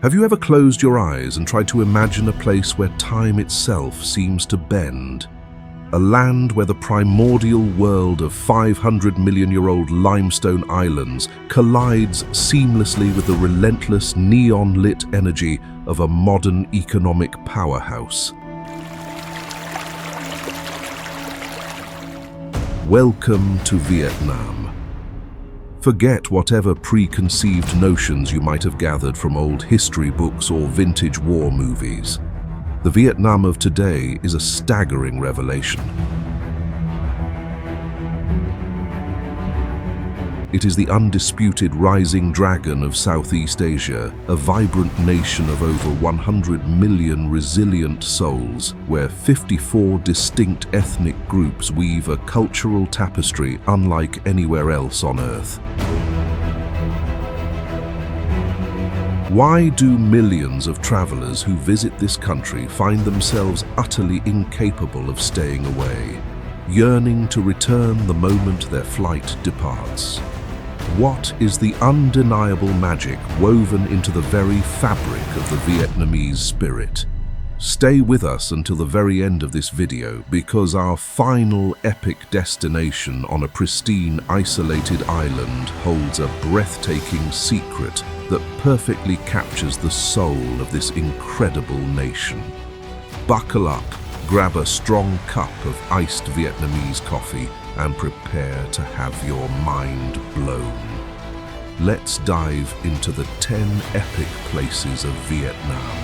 Have you ever closed your eyes and tried to imagine a place where time itself seems to bend? A land where the primordial world of 500-million-year-old limestone islands collides seamlessly with the relentless neon-lit energy of a modern economic powerhouse. Welcome to Vietnam. Forget whatever preconceived notions you might have gathered from old history books or vintage war movies. The Vietnam of today is a staggering revelation. It is the undisputed rising dragon of Southeast Asia, a vibrant nation of over 100 million resilient souls, where 54 distinct ethnic groups weave a cultural tapestry unlike anywhere else on Earth. Why do millions of travelers who visit this country find themselves utterly incapable of staying away, yearning to return the moment their flight departs? What is the undeniable magic woven into the very fabric of the Vietnamese spirit? Stay with us until the very end of this video, because our final epic destination on a pristine, isolated island holds a breathtaking secret that perfectly captures the soul of this incredible nation. Buckle up, grab a strong cup of iced Vietnamese coffee, and prepare to have your mind blown. Let's dive into the 10 epic places of Vietnam.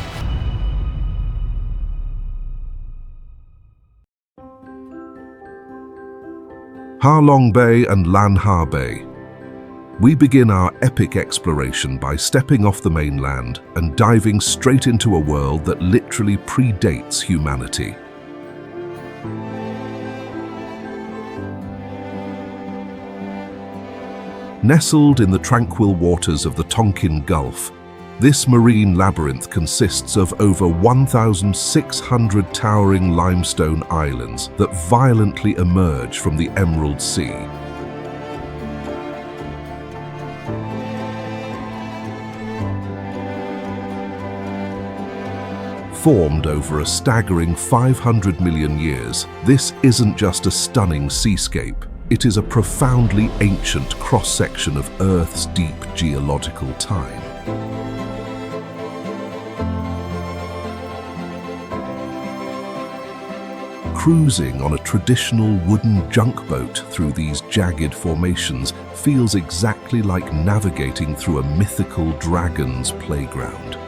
Ha Long Bay and Lan Ha Bay. We begin our epic exploration by stepping off the mainland and diving straight into a world that literally predates humanity. Nestled in the tranquil waters of the Tonkin Gulf, this marine labyrinth consists of over 1,600 towering limestone islands that violently emerge from the Emerald Sea. Formed over a staggering 500 million years, this isn't just a stunning seascape. It is a profoundly ancient cross-section of Earth's deep geological time. Cruising on a traditional wooden junk boat through these jagged formations feels exactly like navigating through a mythical dragon's playground.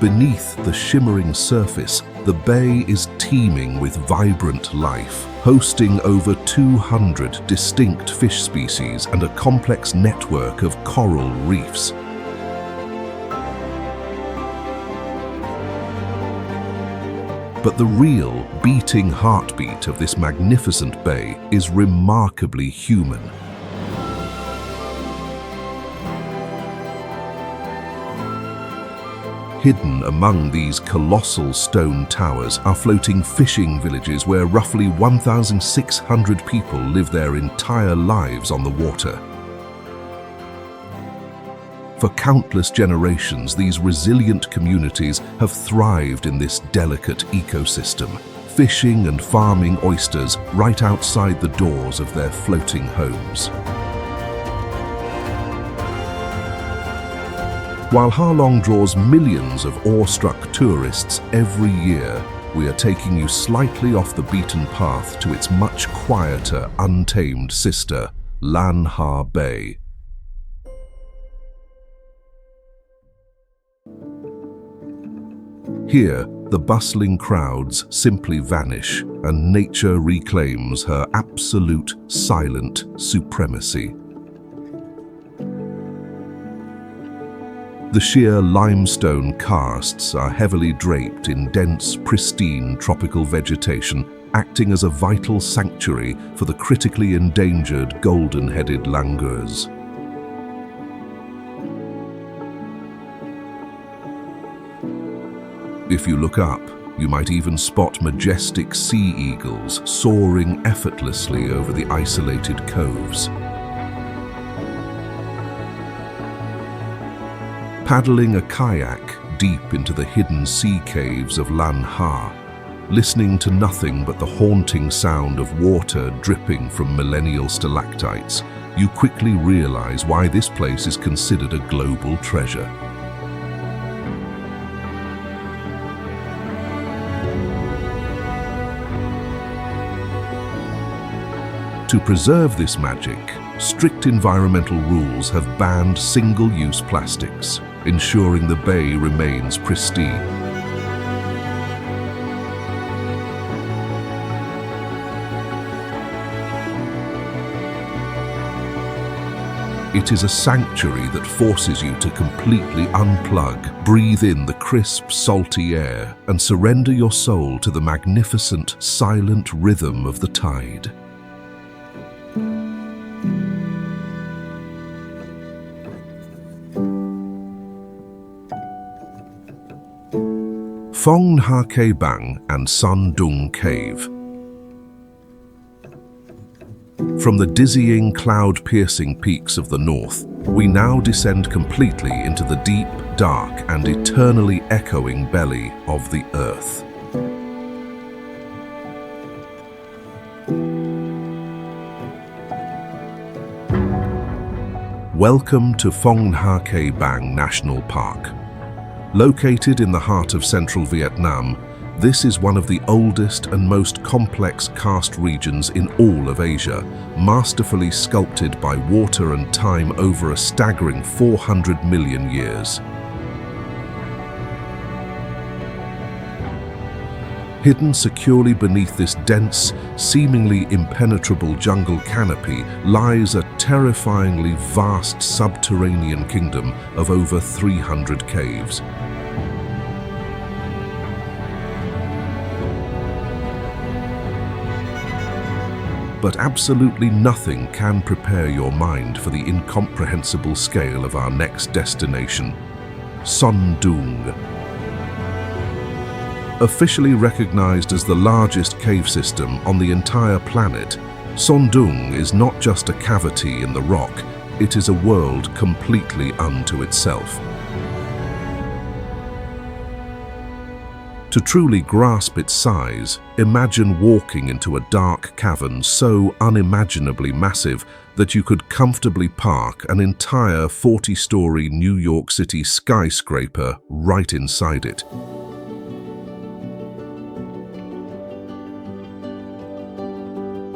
Beneath the shimmering surface, the bay is teeming with vibrant life, hosting over 200 distinct fish species and a complex network of coral reefs. But the real beating heartbeat of this magnificent bay is remarkably human. Hidden among these colossal stone towers are floating fishing villages where roughly 1,600 people live their entire lives on the water. For countless generations, these resilient communities have thrived in this delicate ecosystem, fishing and farming oysters right outside the doors of their floating homes. While Ha Long draws millions of awestruck tourists every year, we are taking you slightly off the beaten path to its much quieter, untamed sister, Lan Ha Bay. Here, the bustling crowds simply vanish, and nature reclaims her absolute, silent supremacy. The sheer limestone karsts are heavily draped in dense, pristine tropical vegetation, acting as a vital sanctuary for the critically endangered golden-headed langurs. If you look up, You might even spot majestic sea eagles soaring effortlessly over the isolated coves. Paddling a kayak deep into the hidden sea caves of Lan Ha, listening to nothing but the haunting sound of water dripping from millennial stalactites, you quickly realize why this place is considered a global treasure. To preserve this magic, strict environmental rules have banned single-use plastics, ensuring the bay remains pristine. It is a sanctuary that forces you to completely unplug, breathe in the crisp, salty air, and surrender your soul to the magnificent, silent rhythm of the tide. Phong Nha-Ke Bang and Son Doong Cave. From the dizzying, cloud-piercing peaks of the north, we now descend completely into the deep, dark, and eternally echoing belly of the earth. Welcome to Phong Nha-Ke Bang National Park. Located in the heart of central Vietnam, this is one of the oldest and most complex karst regions in all of Asia, masterfully sculpted by water and time over a staggering 400 million years. Hidden securely beneath this dense, seemingly impenetrable jungle canopy lies a terrifyingly vast subterranean kingdom of over 300 caves. But absolutely nothing can prepare your mind for the incomprehensible scale of our next destination, Son Doong. Officially recognized as the largest cave system on the entire planet, Son Doong is not just a cavity in the rock, it is a world completely unto itself. To truly grasp its size, imagine walking into a dark cavern so unimaginably massive that you could comfortably park an entire 40-story New York City skyscraper right inside it.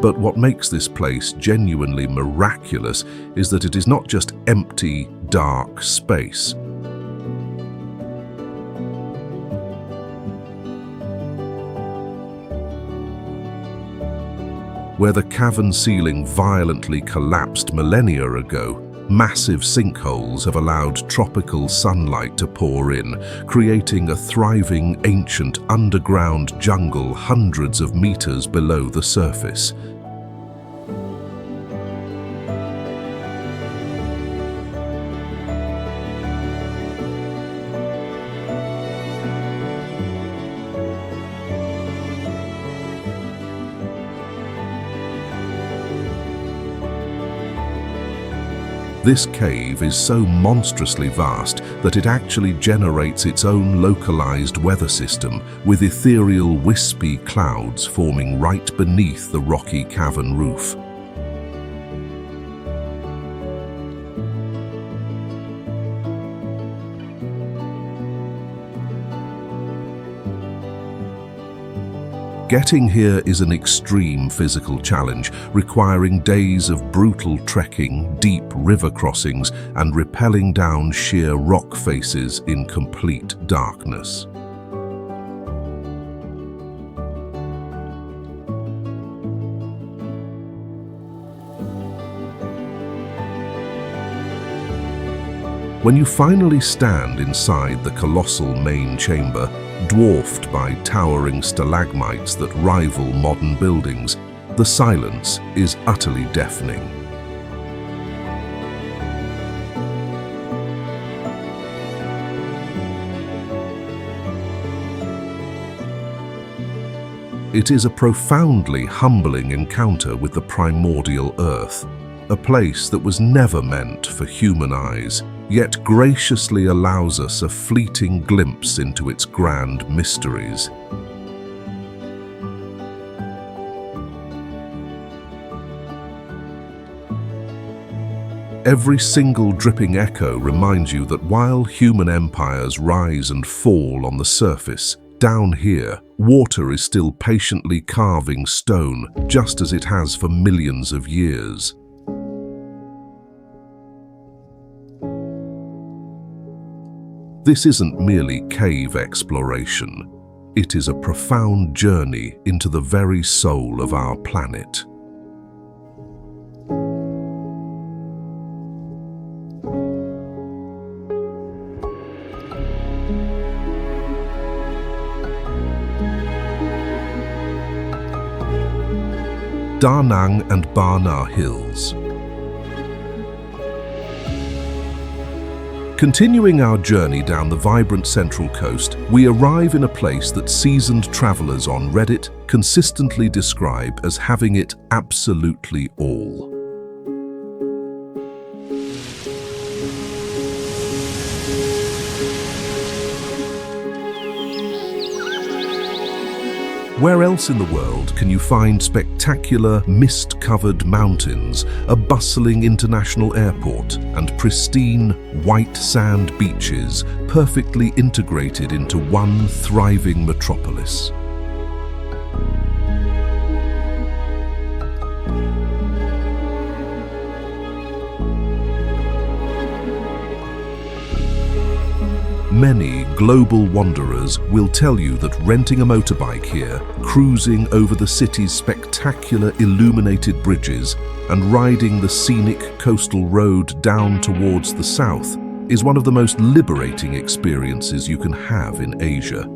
But what makes this place genuinely miraculous is that it is not just empty, dark space. Where the cavern ceiling violently collapsed millennia ago, massive sinkholes have allowed tropical sunlight to pour in, creating a thriving ancient underground jungle hundreds of meters below the surface. This cave is so monstrously vast that it actually generates its own localized weather system, with ethereal wispy clouds forming right beneath the rocky cavern roof. Getting here is an extreme physical challenge, requiring days of brutal trekking, deep river crossings, and rappelling down sheer rock faces in complete darkness. When you finally stand inside the colossal main chamber, dwarfed by towering stalagmites that rival modern buildings, the silence is utterly deafening. It is a profoundly humbling encounter with the primordial earth, a place that was never meant for human eyes, yet graciously allows us a fleeting glimpse into its grand mysteries. Every single dripping echo reminds you that while human empires rise and fall on the surface, down here, water is still patiently carving stone, just as it has for millions of years. This isn't merely cave exploration. It is a profound journey into the very soul of our planet. Da Nang and Ba Na Hills. Continuing our journey down the vibrant central coast, we arrive in a place that seasoned travelers on Reddit consistently describe as having it absolutely all. Where else in the world can you find spectacular, mist-covered mountains, a bustling international airport, and pristine, white sand beaches perfectly integrated into one thriving metropolis? Many global wanderers will tell you that renting a motorbike here, cruising over the city's spectacular illuminated bridges, and riding the scenic coastal road down towards the south is one of the most liberating experiences you can have in Asia.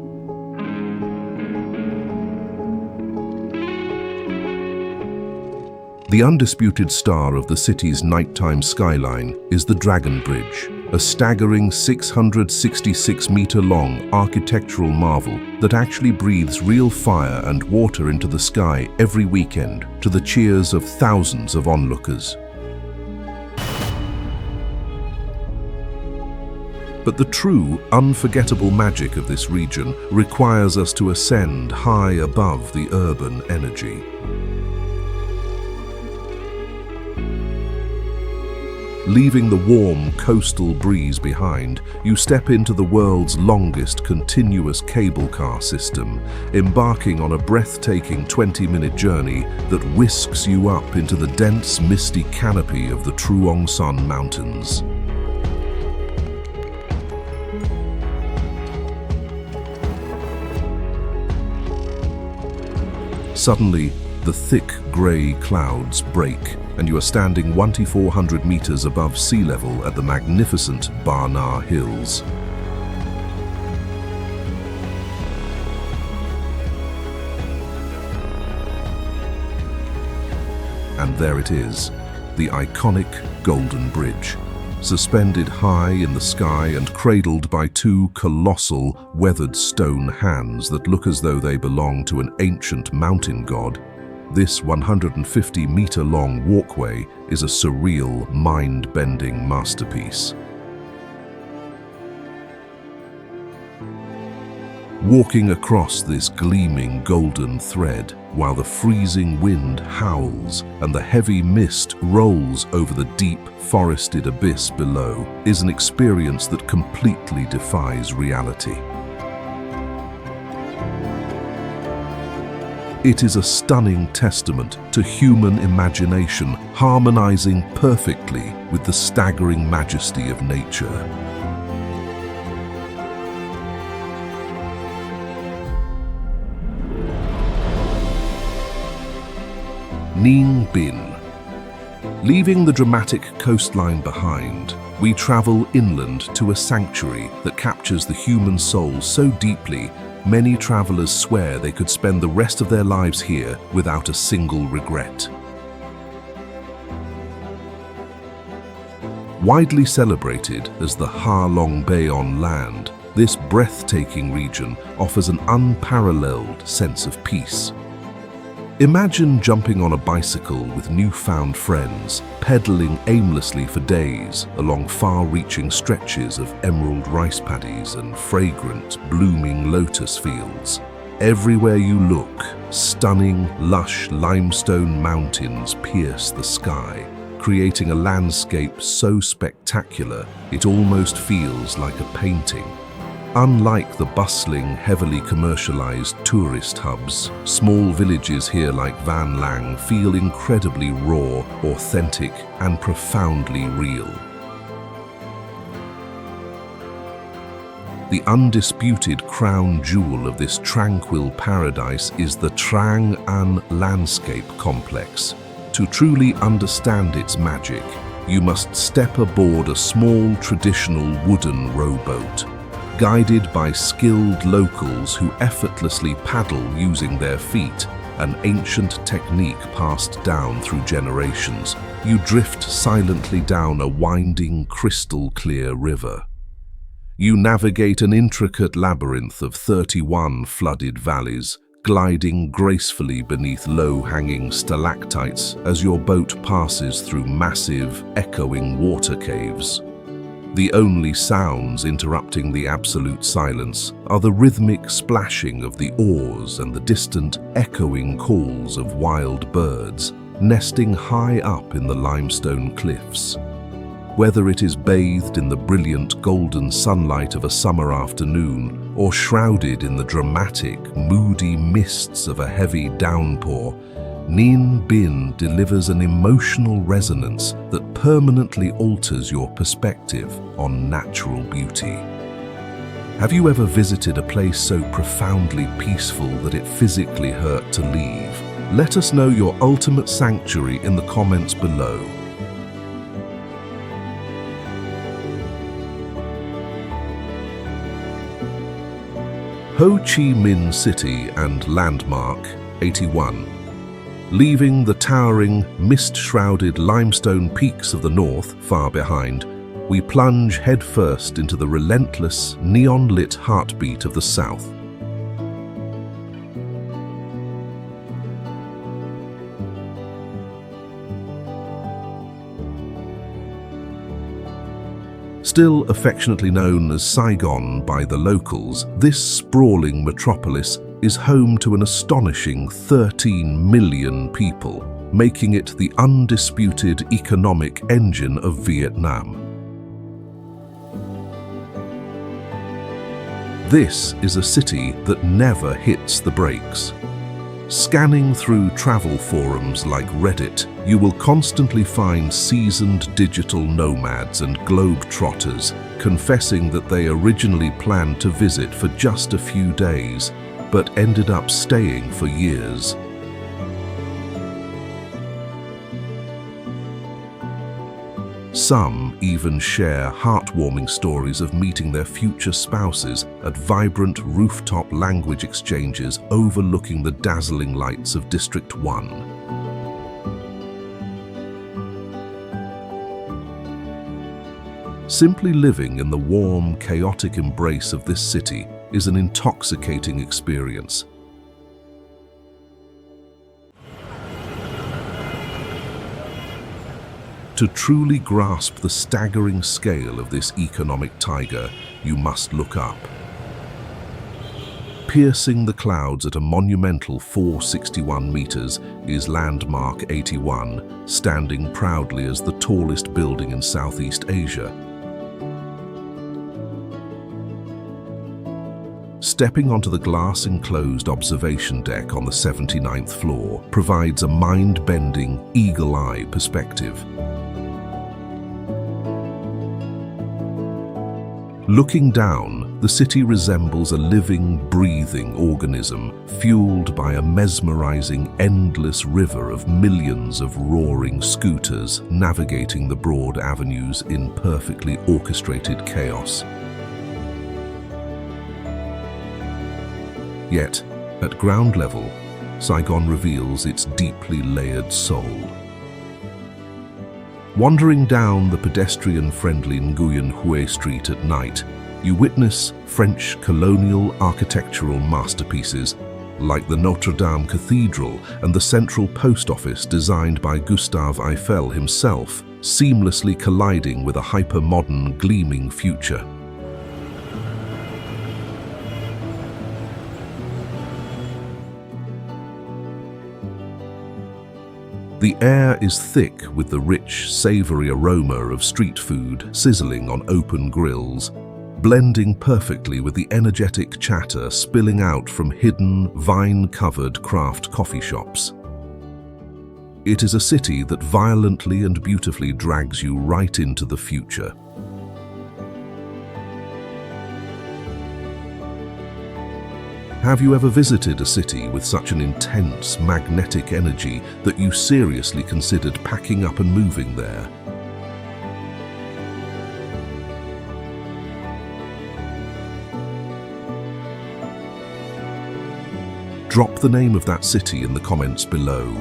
The undisputed star of the city's nighttime skyline is the Dragon Bridge, a staggering 666-meter-long architectural marvel that actually breathes real fire and water into the sky every weekend to the cheers of thousands of onlookers. But the true, unforgettable magic of this region requires us to ascend high above the urban energy. Leaving the warm coastal breeze behind, you step into the world's longest continuous cable car system, embarking on a breathtaking 20-minute journey that whisks you up into the dense, misty canopy of the Truong Son Mountains. Suddenly, the thick grey clouds break, and you are standing 1,400 meters above sea level at the magnificent Ba Na Hills. And there it is, the iconic Golden Bridge, suspended high in the sky and cradled by two colossal, weathered stone hands that look as though they belong to an ancient mountain god. This 150-meter-long walkway is a surreal, mind-bending masterpiece. Walking across this gleaming golden thread, while the freezing wind howls and the heavy mist rolls over the deep, forested abyss below, is an experience that completely defies reality. It is a stunning testament to human imagination, harmonizing perfectly with the staggering majesty of nature. Ninh Binh. Leaving the dramatic coastline behind, we travel inland to a sanctuary that captures the human soul so deeply, many travelers swear they could spend the rest of their lives here without a single regret. Widely celebrated as the Ha Long Bay on land, this breathtaking region offers an unparalleled sense of peace. Imagine jumping on a bicycle with newfound friends, pedaling aimlessly for days along far-reaching stretches of emerald rice paddies and fragrant, blooming lotus fields. Everywhere you look, stunning, lush limestone mountains pierce the sky, creating a landscape so spectacular it almost feels like a painting. Unlike the bustling, heavily commercialized tourist hubs, small villages here like Van Lang feel incredibly raw, authentic, and profoundly real. The undisputed crown jewel of this tranquil paradise is the Trang An landscape complex. To truly understand its magic, you must step aboard a small traditional wooden rowboat. Guided by skilled locals who effortlessly paddle using their feet, an ancient technique passed down through generations, you drift silently down a winding, crystal-clear river. You navigate an intricate labyrinth of 31 flooded valleys, gliding gracefully beneath low-hanging stalactites as your boat passes through massive, echoing water caves. The only sounds interrupting the absolute silence are the rhythmic splashing of the oars and the distant, echoing calls of wild birds, nesting high up in the limestone cliffs. Whether it is bathed in the brilliant golden sunlight of a summer afternoon or shrouded in the dramatic, moody mists of a heavy downpour, Ninh Binh delivers an emotional resonance that permanently alters your perspective on natural beauty. Have you ever visited a place so profoundly peaceful that it physically hurt to leave? Let us know your ultimate sanctuary in the comments below. Ho Chi Minh City and Landmark 81. Leaving the towering, mist-shrouded limestone peaks of the north far behind, we plunge headfirst into the relentless, neon-lit heartbeat of the south. Still affectionately known as Saigon by the locals, this sprawling metropolis is home to an astonishing 13 million people, making it the undisputed economic engine of Vietnam. This is a city that never hits the brakes. Scanning through travel forums like Reddit, you will constantly find seasoned digital nomads and globe-trotters confessing that they originally planned to visit for just a few days, but ended up staying for years. Some even share heartwarming stories of meeting their future spouses at vibrant rooftop language exchanges overlooking the dazzling lights of District 1. Simply living in the warm, chaotic embrace of this city is an intoxicating experience. To truly grasp the staggering scale of this economic tiger, you must look up. Piercing the clouds at a monumental 461 meters is Landmark 81, standing proudly as the tallest building in Southeast Asia. Stepping onto the glass-enclosed observation deck on the 79th floor provides a mind-bending, eagle-eye perspective. Looking down, the city resembles a living, breathing organism fueled by a mesmerizing, endless river of millions of roaring scooters navigating the broad avenues in perfectly orchestrated chaos. Yet, at ground level, Saigon reveals its deeply layered soul. Wandering down the pedestrian-friendly Nguyen Hue Street at night, you witness French colonial architectural masterpieces like the Notre Dame Cathedral and the Central Post Office designed by Gustave Eiffel himself, seamlessly colliding with a hyper-modern, gleaming future. The air is thick with the rich, savory aroma of street food sizzling on open grills, blending perfectly with the energetic chatter spilling out from hidden, vine-covered craft coffee shops. It is a city that violently and beautifully drags you right into the future. Have you ever visited a city with such an intense, magnetic energy that you seriously considered packing up and moving there? Drop the name of that city in the comments below.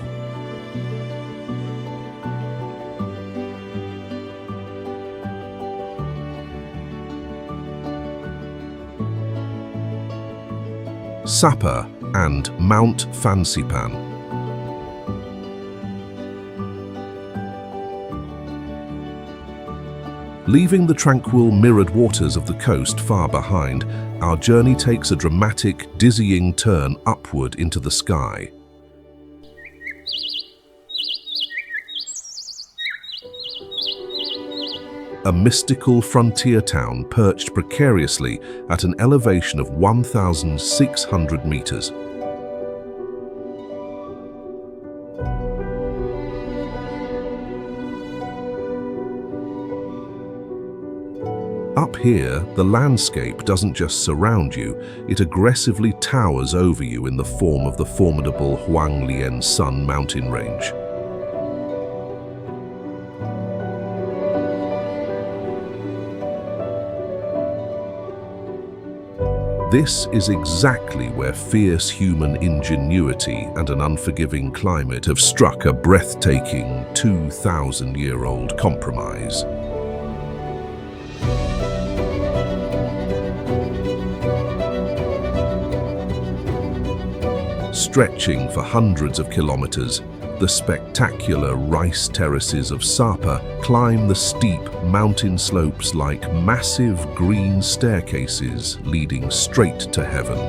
Sapa and Mount Fansipan. Leaving the tranquil, mirrored waters of the coast far behind, our journey takes a dramatic, dizzying turn upward into the sky. A mystical frontier town perched precariously at an elevation of 1,600 meters. Up here, the landscape doesn't just surround you, it aggressively towers over you in the form of the formidable Huanglian Sun mountain range. This is exactly where fierce human ingenuity and an unforgiving climate have struck a breathtaking 2,000-year-old compromise. Stretching for hundreds of kilometers, the spectacular rice terraces of Sapa climb the steep mountain slopes like massive green staircases leading straight to heaven.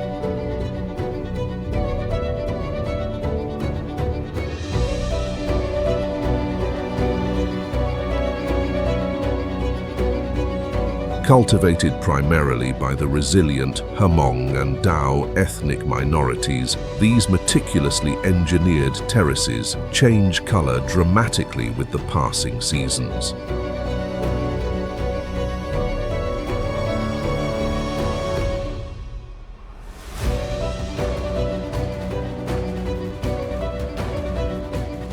Cultivated primarily by the resilient Hmong and Dao ethnic minorities, these meticulously engineered terraces change color dramatically with the passing seasons.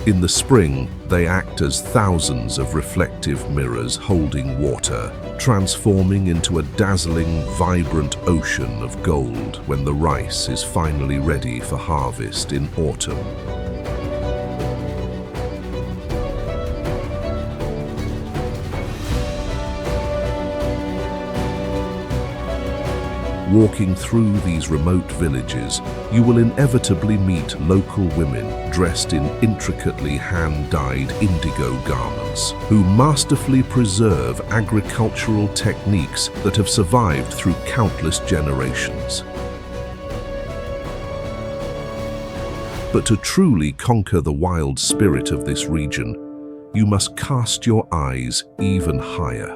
In the spring, they act as thousands of reflective mirrors holding water, transforming into a dazzling, vibrant ocean of gold when the rice is finally ready for harvest in autumn. Walking through these remote villages, you will inevitably meet local women dressed in intricately hand-dyed indigo garments, who masterfully preserve agricultural techniques that have survived through countless generations. But to truly conquer the wild spirit of this region, you must cast your eyes even higher.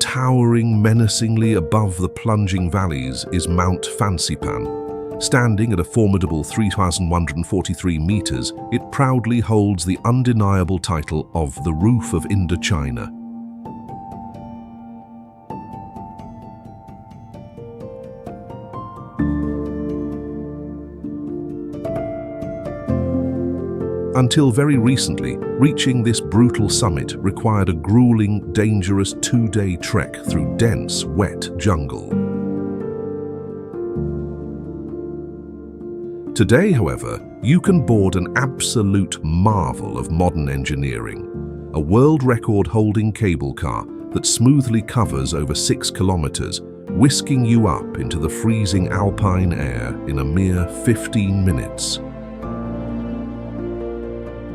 Towering menacingly above the plunging valleys is Mount Fansipan. Standing at a formidable 3,143 meters, it proudly holds the undeniable title of the Roof of Indochina. Until very recently, reaching this brutal summit required a grueling, dangerous 2-day trek through dense, wet jungle. Today, however, you can board an absolute marvel of modern engineering, a world record-holding cable car that smoothly covers over 6 kilometers, whisking you up into the freezing alpine air in a mere 15 minutes.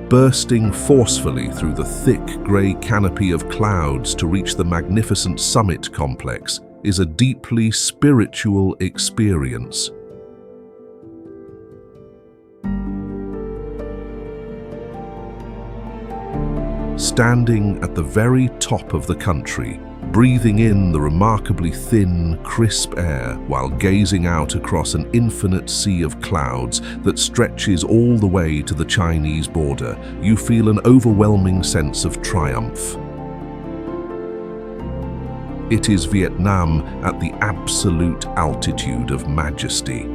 Bursting forcefully through the thick grey canopy of clouds to reach the magnificent summit complex is a deeply spiritual experience. Standing at the very top of the country, breathing in the remarkably thin, crisp air while gazing out across an infinite sea of clouds that stretches all the way to the Chinese border, you feel an overwhelming sense of triumph. It is Vietnam at the absolute altitude of majesty.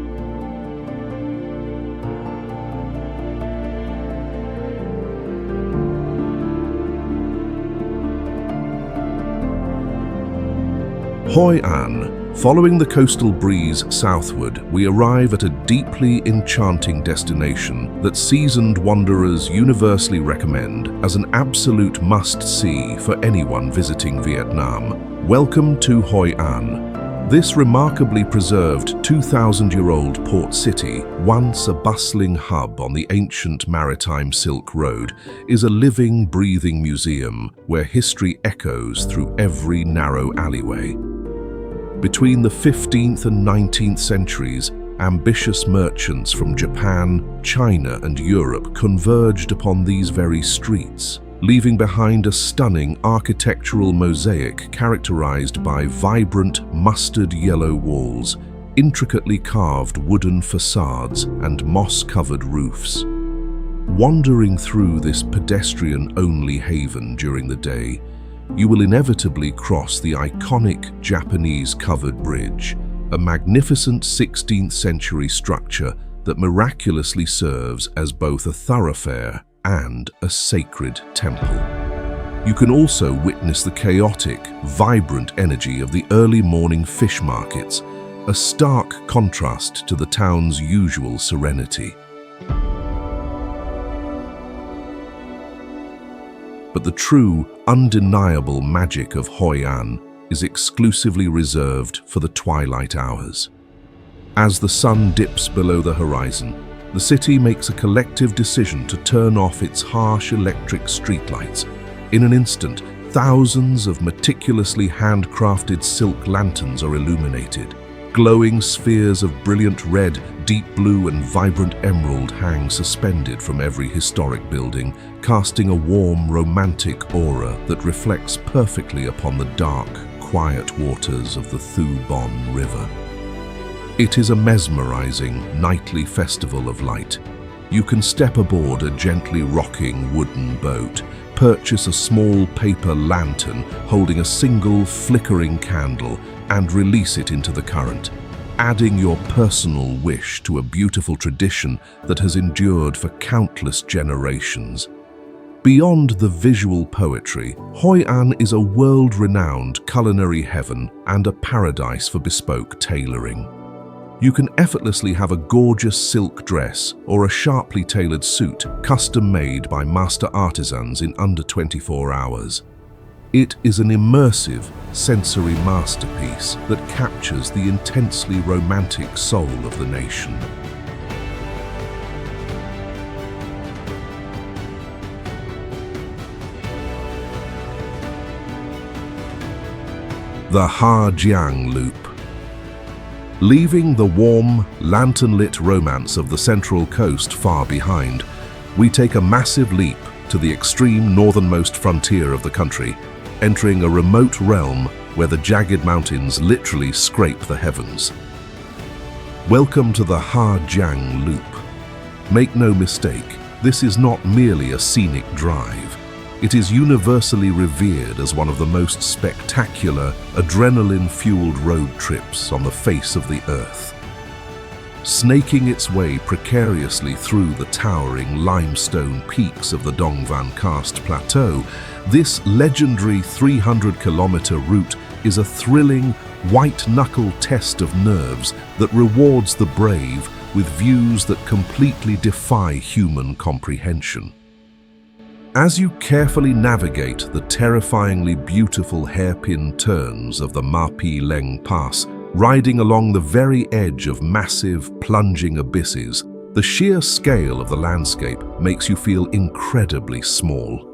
Hoi An. Following the coastal breeze southward, we arrive at a deeply enchanting destination that seasoned wanderers universally recommend as an absolute must-see for anyone visiting Vietnam. Welcome to Hoi An. This remarkably preserved 2,000-year-old port city, once a bustling hub on the ancient maritime Silk Road, is a living, breathing museum where history echoes through every narrow alleyway. Between the 15th and 19th centuries, ambitious merchants from Japan, China, and Europe converged upon these very streets, leaving behind a stunning architectural mosaic characterized by vibrant mustard yellow walls, intricately carved wooden facades, and moss-covered roofs. Wandering through this pedestrian-only haven during the day, you will inevitably cross the iconic Japanese covered bridge, a magnificent 16th century structure that miraculously serves as both a thoroughfare and a sacred temple. You can also witness the chaotic, vibrant energy of the early morning fish markets, a stark contrast to the town's usual serenity. But the true, undeniable magic of Hoi An is exclusively reserved for the twilight hours. As the sun dips below the horizon, the city makes a collective decision to turn off its harsh electric streetlights. In an instant, thousands of meticulously handcrafted silk lanterns are illuminated. Glowing spheres of brilliant red, deep blue, and vibrant emerald hang suspended from every historic building, casting a warm, romantic aura that reflects perfectly upon the dark, quiet waters of the Thu Bon River. It is a mesmerizing, nightly festival of light. You can step aboard a gently rocking wooden boat, purchase a small paper lantern holding a single flickering candle, and release it into the current, adding your personal wish to a beautiful tradition that has endured for countless generations. Beyond the visual poetry, Hoi An is a world-renowned culinary heaven and a paradise for bespoke tailoring. You can effortlessly have a gorgeous silk dress or a sharply tailored suit custom-made by master artisans in under 24 hours. It is an immersive, sensory masterpiece that captures the intensely romantic soul of the nation. The Ha Giang Loop. Leaving the warm, lantern-lit romance of the Central Coast far behind, we take a massive leap to the extreme northernmost frontier of the country, entering a remote realm where the jagged mountains literally scrape the heavens. Welcome to the Ha Giang Loop. Make no mistake, this is not merely a scenic drive. It is universally revered as one of the most spectacular, adrenaline-fueled road trips on the face of the earth. Snaking its way precariously through the towering limestone peaks of the Dong Van Karst Plateau, this legendary 300-kilometer route is a thrilling, white-knuckle test of nerves that rewards the brave with views that completely defy human comprehension. As you carefully navigate the terrifyingly beautiful hairpin turns of the Ma Pi Leng Pass, riding along the very edge of massive, plunging abysses, the sheer scale of the landscape makes you feel incredibly small.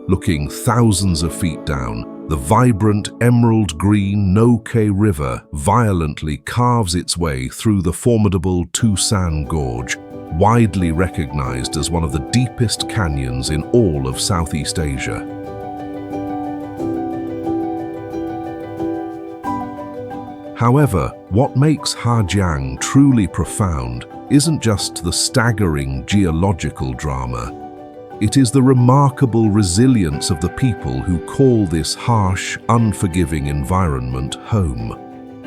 Looking thousands of feet down, the vibrant emerald green No-Ke River violently carves its way through the formidable Tusan Gorge, widely recognized as one of the deepest canyons in all of Southeast Asia. However, what makes Ha Giang truly profound isn't just the staggering geological drama. It is the remarkable resilience of the people who call this harsh, unforgiving environment home.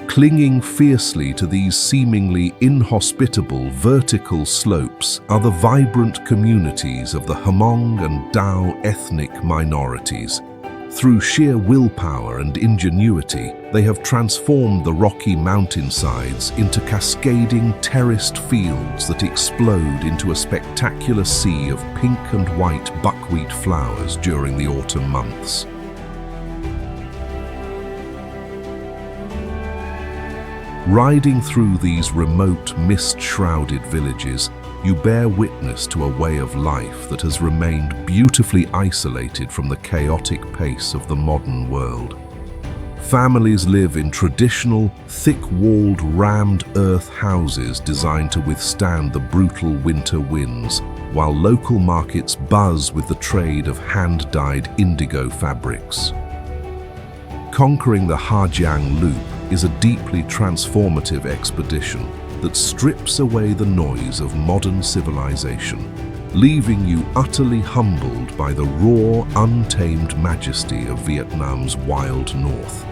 Clinging fiercely to these seemingly inhospitable vertical slopes are the vibrant communities of the Hmong and Dao ethnic minorities. Through sheer willpower and ingenuity, they have transformed the rocky mountainsides into cascading terraced fields that explode into a spectacular sea of pink and white buckwheat flowers during the autumn months. Riding through these remote, mist-shrouded villages, you bear witness to a way of life that has remained beautifully isolated from the chaotic pace of the modern world. Families live in traditional, thick-walled, rammed earth houses designed to withstand the brutal winter winds, while local markets buzz with the trade of hand-dyed indigo fabrics. Conquering the Ha Giang Loop is a deeply transformative expedition that strips away the noise of modern civilization, leaving you utterly humbled by the raw, untamed majesty of Vietnam's wild north.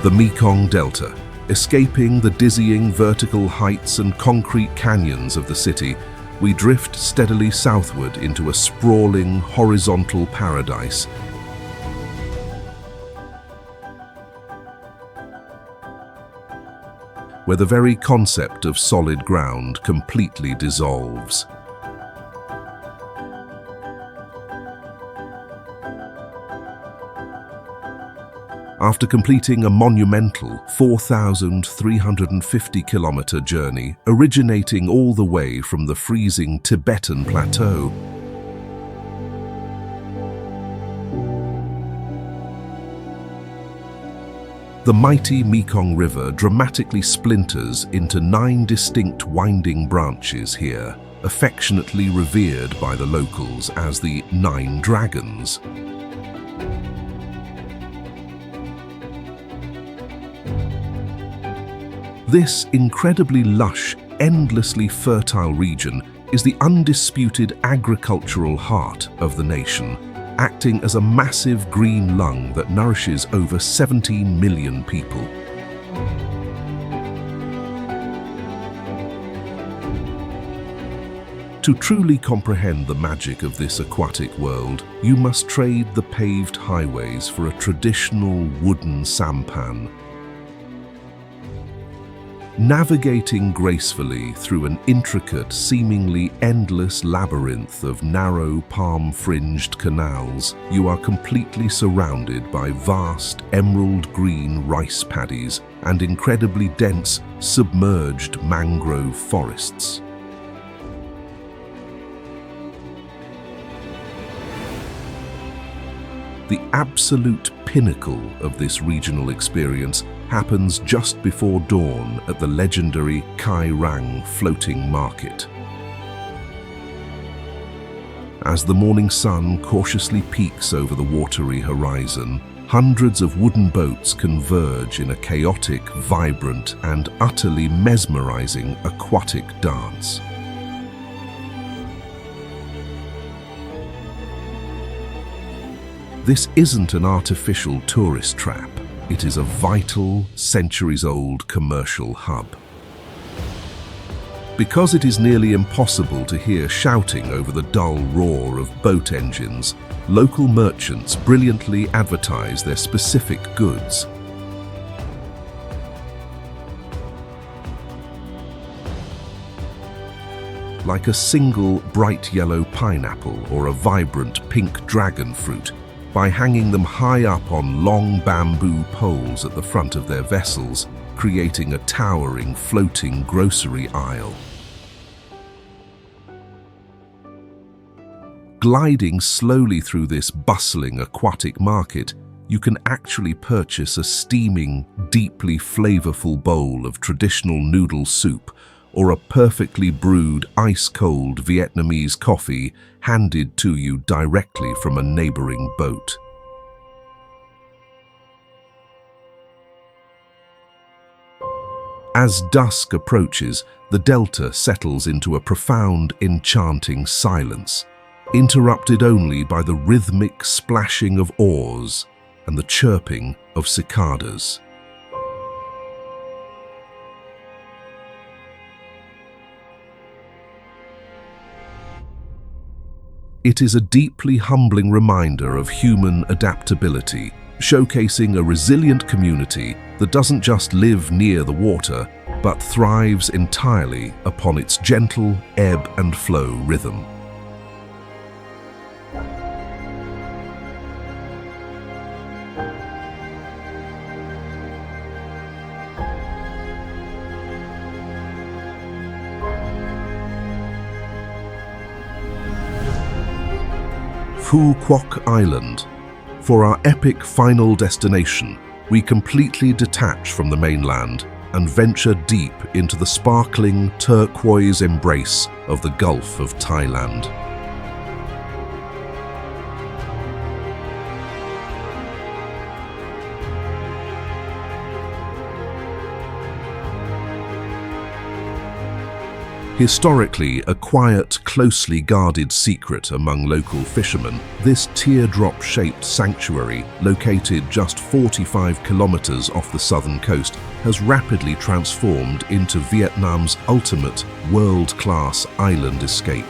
The Mekong Delta. Escaping the dizzying vertical heights and concrete canyons of the city, we drift steadily southward into a sprawling, horizontal paradise. Where the very concept of solid ground completely dissolves. After completing a monumental 4,350-kilometer journey originating all the way from the freezing Tibetan Plateau, the mighty Mekong River dramatically splinters into 9 distinct winding branches here, affectionately revered by the locals as the 9 Dragons. This incredibly lush, endlessly fertile region is the undisputed agricultural heart of the nation, acting as a massive green lung that nourishes over 17 million people. To truly comprehend the magic of this aquatic world, you must trade the paved highways for a traditional wooden sampan. Navigating gracefully through an intricate, seemingly endless labyrinth of narrow, palm-fringed canals, you are completely surrounded by vast, emerald-green rice paddies and incredibly dense, submerged mangrove forests. The absolute pinnacle of this regional experience happens just before dawn at the legendary Kai Rang floating market. As the morning sun cautiously peeks over the watery horizon, hundreds of wooden boats converge in a chaotic, vibrant, and utterly mesmerizing aquatic dance. This isn't an artificial tourist trap. It is a vital, centuries-old commercial hub. Because it is nearly impossible to hear shouting over the dull roar of boat engines, local merchants brilliantly advertise their specific goods. Like a single bright yellow pineapple or a vibrant pink dragon fruit, by hanging them high up on long bamboo poles at the front of their vessels, creating a towering, floating grocery aisle. Gliding slowly through this bustling aquatic market, you can actually purchase a steaming, deeply flavorful bowl of traditional noodle soup or a perfectly brewed, ice-cold Vietnamese coffee handed to you directly from a neighboring boat. As dusk approaches, the delta settles into a profound, enchanting silence, interrupted only by the rhythmic splashing of oars and the chirping of cicadas. It is a deeply humbling reminder of human adaptability, showcasing a resilient community that doesn't just live near the water, but thrives entirely upon its gentle ebb and flow rhythm. Phu Quoc Island. For our epic final destination, we completely detach from the mainland and venture deep into the sparkling turquoise embrace of the Gulf of Thailand. Historically a quiet, closely guarded secret among local fishermen, this teardrop-shaped sanctuary, located just 45 kilometers off the southern coast, has rapidly transformed into Vietnam's ultimate world-class island escape.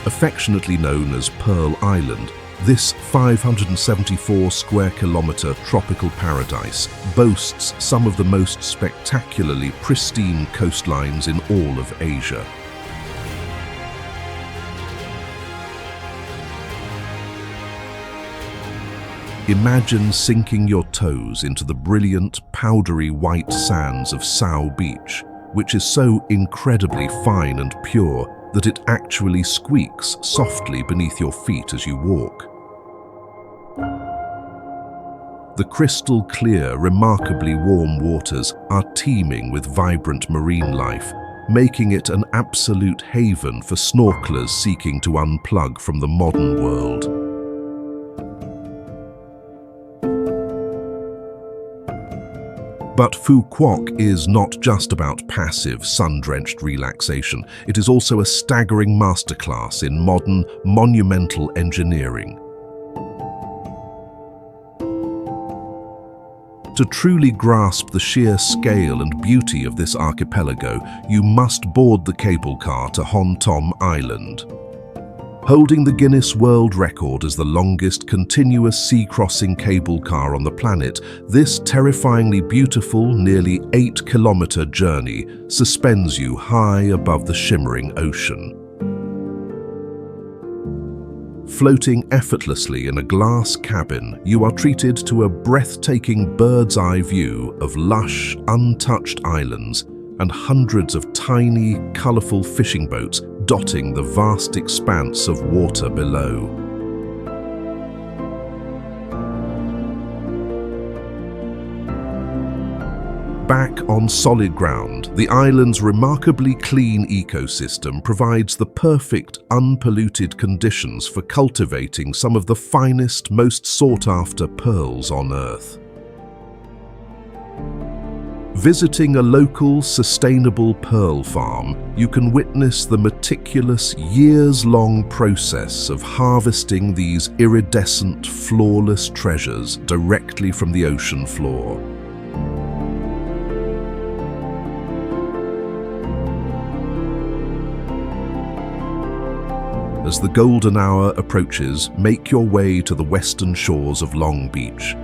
Affectionately known as Pearl Island, this 574 square kilometer tropical paradise boasts some of the most spectacularly pristine coastlines in all of Asia. Imagine sinking your toes into the brilliant, powdery white sands of Sao Beach, which is so incredibly fine and pure that it actually squeaks softly beneath your feet as you walk. The crystal clear, remarkably warm waters are teeming with vibrant marine life, making it an absolute haven for snorkelers seeking to unplug from the modern world. But Phu Quoc is not just about passive, sun-drenched relaxation. It is also a staggering masterclass in modern, monumental engineering. To truly grasp the sheer scale and beauty of this archipelago, you must board the cable car to Hon Tom Island. Holding the Guinness World Record as the longest continuous sea-crossing cable car on the planet, this terrifyingly beautiful, nearly 8-kilometer journey suspends you high above the shimmering ocean. Floating effortlessly in a glass cabin, you are treated to a breathtaking bird's-eye view of lush, untouched islands and hundreds of tiny, colorful fishing boats dotting the vast expanse of water below. Back on solid ground, the island's remarkably clean ecosystem provides the perfect, unpolluted conditions for cultivating some of the finest, most sought-after pearls on Earth. Visiting a local sustainable pearl farm, you can witness the meticulous, years-long process of harvesting these iridescent, flawless treasures directly from the ocean floor. As the golden hour approaches, make your way to the western shores of Long Beach.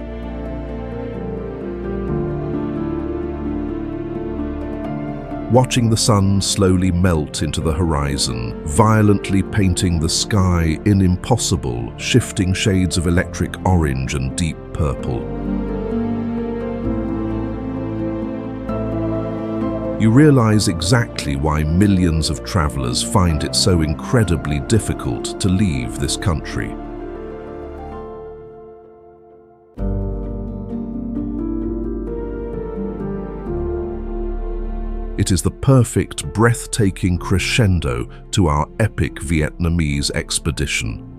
Watching the sun slowly melt into the horizon, violently painting the sky in impossible, shifting shades of electric orange and deep purple. You realize exactly why millions of travelers find it so incredibly difficult to leave this country. It is the perfect, breathtaking crescendo to our epic Vietnamese expedition.